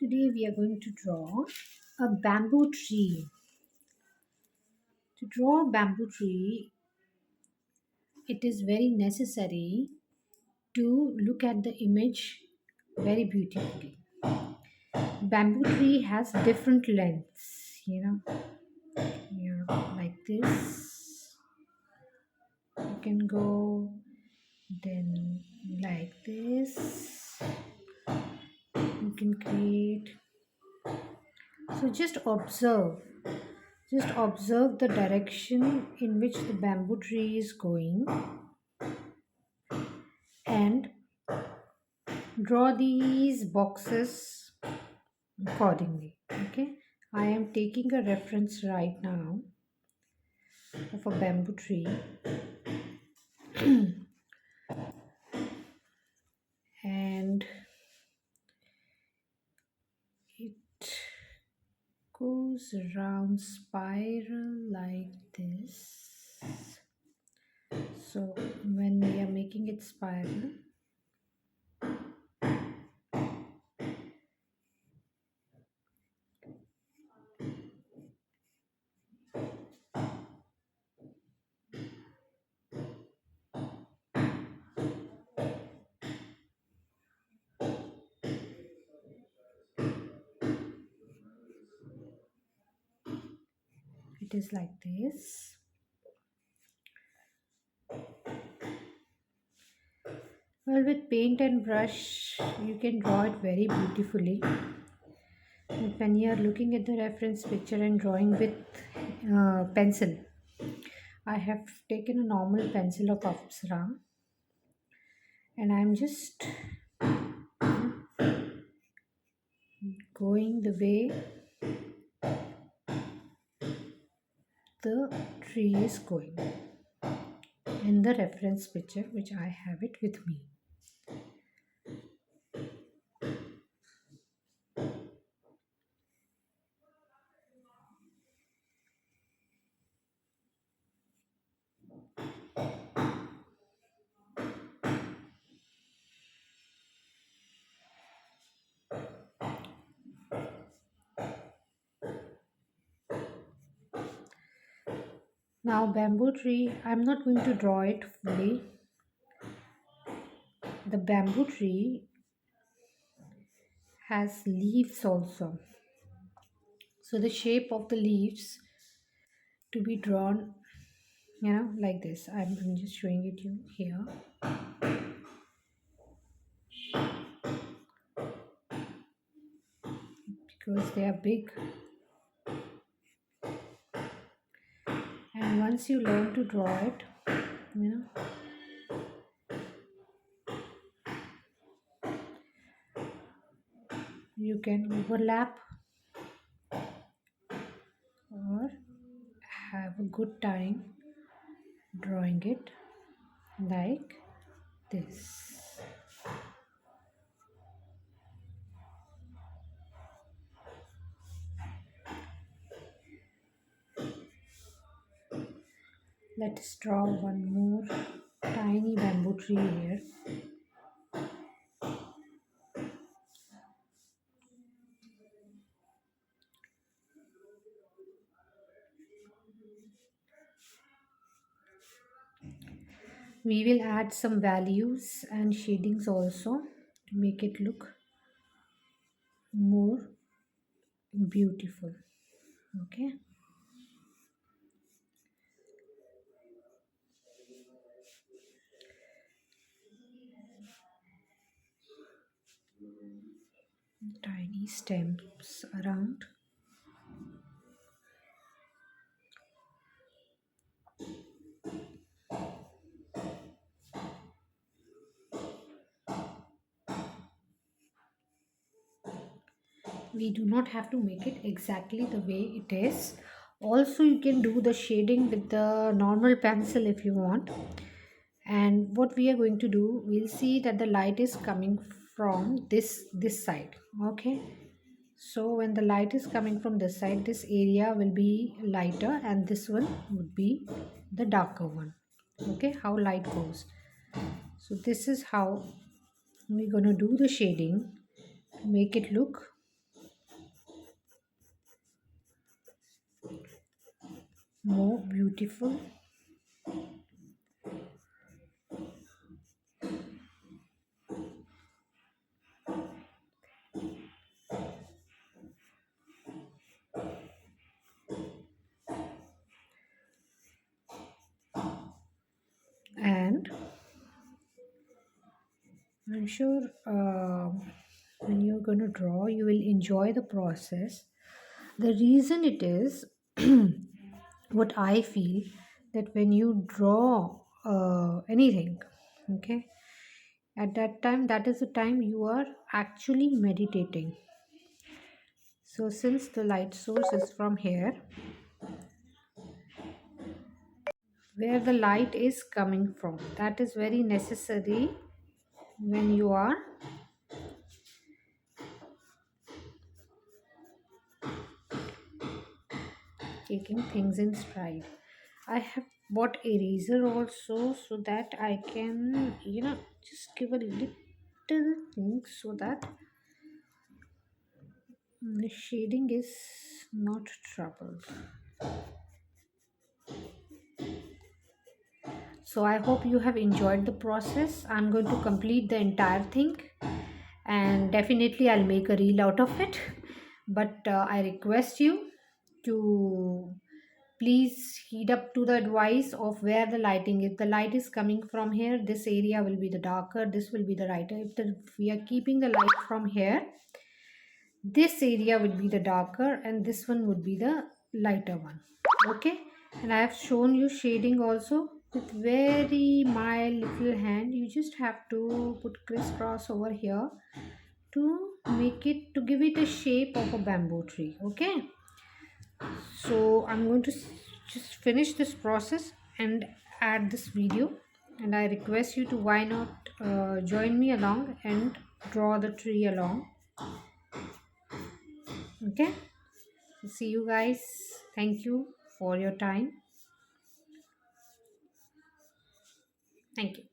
Today we are going to draw a bamboo tree. To draw a bamboo tree, it is very necessary to look at the image very beautifully. Bamboo tree has different lengths, here like this. You can go then like this. You can create. So just observe the direction in which the bamboo tree is going and draw these boxes accordingly. Okay, I am taking a reference right now of a bamboo tree and it goes around spiral like this. So when we are making it spiral, it is like this. Well, with paint and brush, you can draw it very beautifully. But when you are looking at the reference picture and drawing with pencil, I have taken a normal pencil of Apsara and I'm just going the way the tree is going in the reference picture, which I have it with me. Now bamboo tree, I'm not going to draw it fully. The bamboo tree has leaves also. So the shape of the leaves to be drawn, like this. I'm just showing it you here. Because they are big. And once you learn to draw it, you can overlap or have a good time drawing it like this. Let us draw one more tiny bamboo tree here. We will add some values and shadings also to make it look more beautiful. Okay. Tiny stems around. We do not have to make it exactly the way it is. Also, you can do the shading with the normal pencil if you want. And what we are going to do, we'll see that the light is coming from this side. Okay, so when the light is coming from this side, this area will be lighter and this one would be the darker one. Okay, how light goes. So this is how we're going to do the shading to make it look more beautiful. And I'm sure when you're going to draw, you will enjoy the process. The reason it is, what I feel, that when you draw anything, okay, at that time, that is the time you are actually meditating. So, since the light source is from here, where the light is coming from, that is very necessary when you are taking things in stride. I have bought eraser also so that I can, just give a little thing so that the shading is not troubled. So I hope you have enjoyed the process. I'm going to complete the entire thing and definitely I'll make a reel out of it. But I request you to please heed up to the advice of where the lighting is. The light is coming from here, this area will be the darker, this will be the lighter. If we are keeping the light from here, this area would be the darker and this one would be the lighter one. Okay, and I have shown you shading also with very mild little hand. You just have to put crisscross over here to make it, to give it a shape of a bamboo tree. Okay, so I'm going to just finish this process and add this video, and I request you to why not join me along and draw the tree along. Okay, see you guys. Thank you for your time. Thank you.